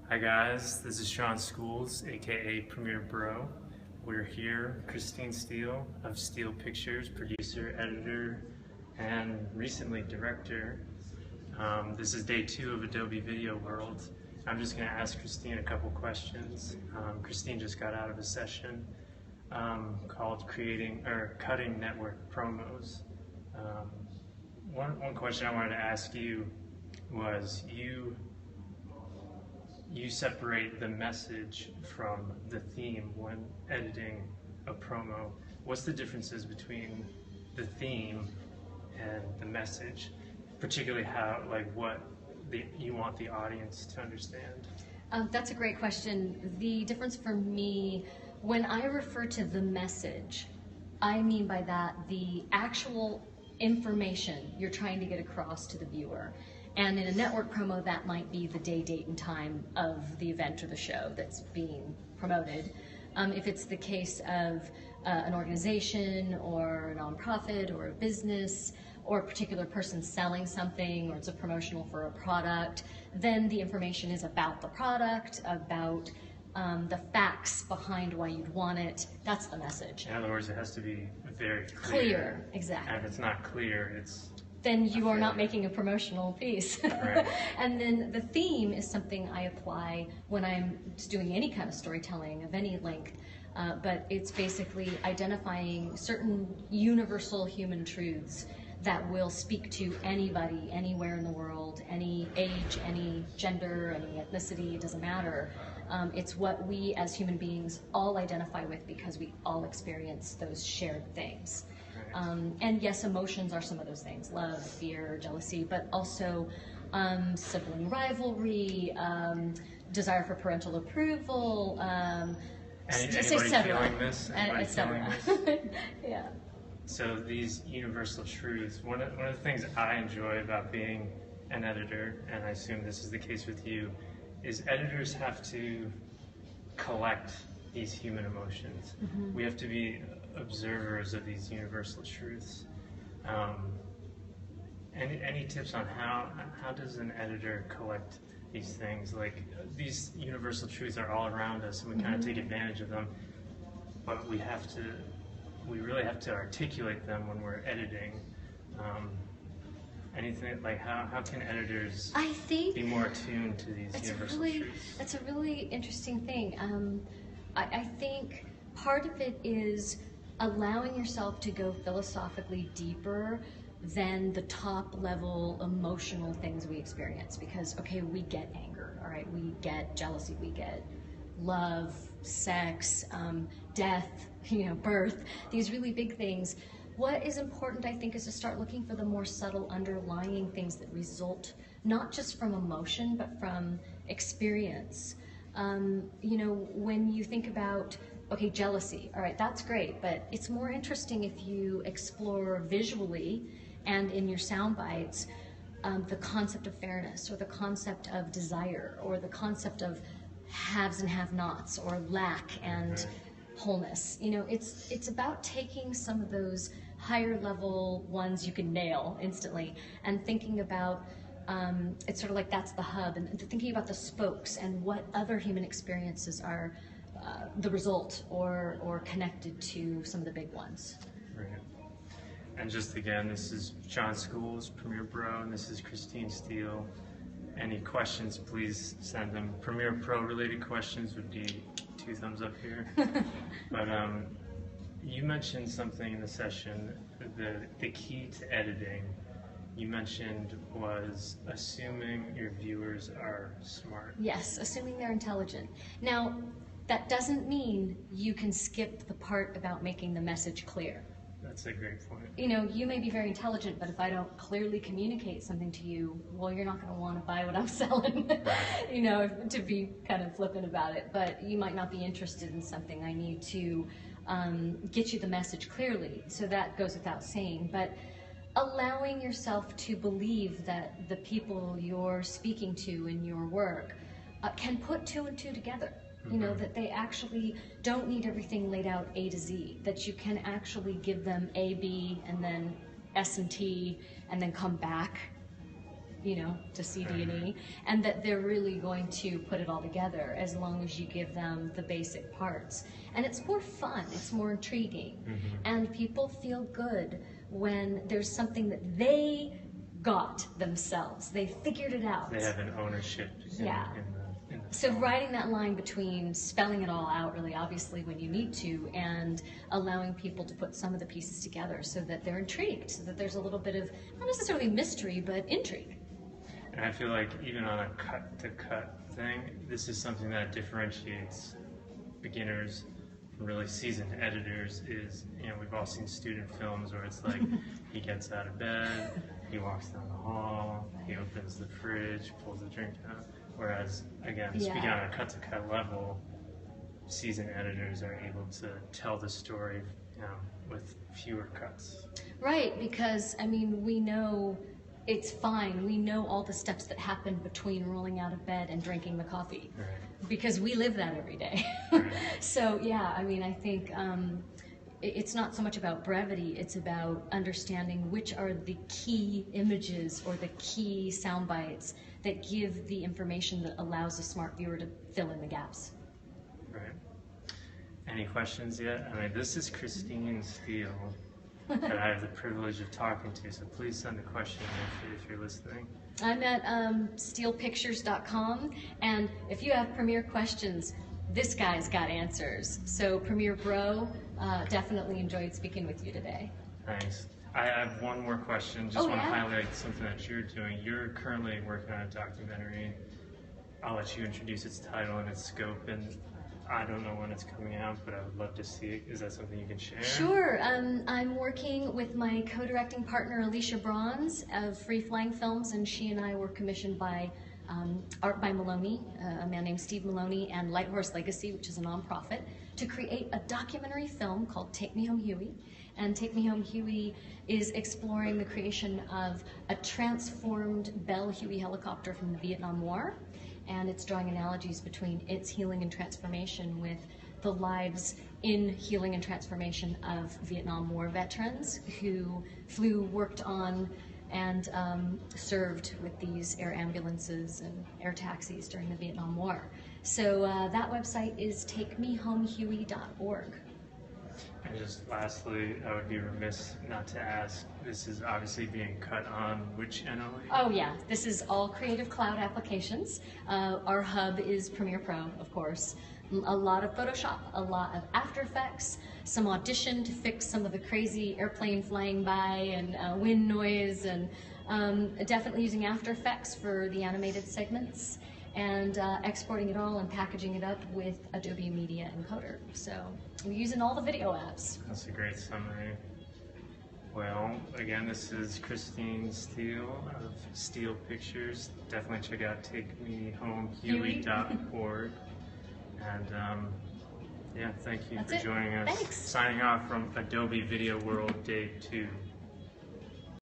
Hi guys, this is Sean Schools, aka Premier Bro. We're here, Christine Steele of Steele Pictures, producer, editor, and recently director. This is day 2 of Adobe Video World. I'm just going to ask Christine a couple questions. Christine just got out of a session called Cutting Network Promos. One question I wanted to ask you was, you separate the message from the theme when editing a promo. What's the differences between the theme and the message, particularly what you want the audience to understand? That's a great question. The difference for me, when I refer to the message, I mean by that the actual information you're trying to get across to the viewer. And in a network promo, that might be the day, date, and time of the event or the show that's being promoted. If it's the case of an organization or a nonprofit or a business or a particular person selling something, or it's a promotional for a product, then the information is about the product, about the facts behind why you'd want it. That's the message. In other words, it has to be very clear. Exactly. And if it's not clear, then you are not making a promotional piece. Right. And then the theme is something I apply when I'm doing any kind of storytelling of any length, but it's basically identifying certain universal human truths that will speak to anybody, anywhere in the world, any age, any gender, any ethnicity, it doesn't matter. It's what we as human beings all identify with because we all experience those shared things. And yes, emotions are some of those things: love, fear, jealousy, but also sibling rivalry, desire for parental approval, anybody feeling this? etc. Yeah. So these universal truths, one of the things I enjoy about being an editor, and I assume this is the case with you, is editors have to collect these human emotions. Mm-hmm. We have to be observers of these universal truths. Any tips on how does an editor collect these things? Like, these universal truths are all around us, and we kind of take advantage of them, but we really have to articulate them when we're editing. Anything like how can editors be more attuned to these universal truths? That's a really interesting thing. I think part of it is allowing yourself to go philosophically deeper than the top level emotional things we experience. Because, okay, we get anger, all right, we get jealousy, we get love, sex, death, birth, these really big things. What is important, I think, is to start looking for the more subtle underlying things that result not just from emotion, but from experience. When you think about, okay, jealousy, all right, that's great, but it's more interesting if you explore visually and in your sound bites the concept of fairness, or the concept of desire, or the concept of haves and have-nots, or lack and wholeness. It's about taking some of those higher level ones you can nail instantly and thinking about it's sort of like that's the hub, and thinking about the spokes and what other human experiences are the result or connected to some of the big ones. Right. And just again, this is John Schools, Premier Bro, and this is Christine Steele. Any questions, please send them. Premier Pro related questions would be 2 thumbs up here. But you mentioned something in the session, the key to editing, you mentioned, was assuming your viewers are smart. Yes, assuming they're intelligent. Now, that doesn't mean you can skip the part about making the message clear. That's a great point. You may be very intelligent, but if I don't clearly communicate something to you, well, you're not going to want to buy what I'm selling, to be kind of flippant about it. But you might not be interested in something. I need to get you the message clearly. So that goes without saying. But allowing yourself to believe that the people you're speaking to in your work can put 2 and 2 together. That they actually don't need everything laid out A to Z, that you can actually give them A, B, and then S and T, and then come back to CD and E, and that they're really going to put it all together as long as you give them the basic parts. And it's more fun, it's more intriguing, and people feel good when there's something that they got themselves. They figured it out. They have an ownership in the So riding that line between spelling it all out really obviously when you need to, and allowing people to put some of the pieces together so that they're intrigued, so that there's a little bit of, not necessarily mystery, but intrigue. And I feel like even on a cut-to-cut thing, this is something that differentiates beginners from really seasoned editors. Is, we've all seen student films where it's like he gets out of bed, he walks down the hall, he opens the fridge, pulls a drink out. Whereas, again, speaking on a cut-to-cut level, seasoned editors are able to tell the story, with fewer cuts. Right, because, we know it's fine. We know all the steps that happen between rolling out of bed and drinking the coffee. Right. Because we live that every day. Right. So, I think it's not so much about brevity, it's about understanding which are the key images or the key sound bites that give the information that allows a smart viewer to fill in the gaps. Right. Any questions yet? This is Christine Steele that I have the privilege of talking to, so please send a question if you're listening. I'm at steelepictures.com, and if you have Premiere questions, this guy's got answers. So Premiere Bro, definitely enjoyed speaking with you today. Thanks. I have one more question. Just want to highlight something that you're doing. You're currently working on a documentary. I'll let you introduce its title and its scope, and I don't know when it's coming out, but I would love to see it. Is that something you can share? Sure. I'm working with my co-directing partner, Alicia Bronze of Free Flying Films, and she and I were commissioned by Art by Maloney, a man named Steve Maloney, and Light Horse Legacy, which is a nonprofit, to create a documentary film called Take Me Home Huey. And Take Me Home Huey is exploring the creation of a transformed Bell Huey helicopter from the Vietnam War. And it's drawing analogies between its healing and transformation with the lives in healing and transformation of Vietnam War veterans who flew, worked on, and served with these air ambulances and air taxis during the Vietnam War. So that website is takemehomehuey.org. And just lastly, I would be remiss not to ask, this is obviously being cut on which channel? Oh yeah, this is all Creative Cloud applications. Our hub is Premiere Pro, of course. A lot of Photoshop, a lot of After Effects, some Audition to fix some of the crazy airplane flying by and wind noise, and definitely using After Effects for the animated segments, and exporting it all and packaging it up with Adobe Media Encoder. So we're using all the video apps. That's a great summary. Well, again, this is Christine Steele of Steele Pictures. Definitely check out takemehomehuey.org. And thank you for joining us. Thanks. Signing off from Adobe Video World Day 2.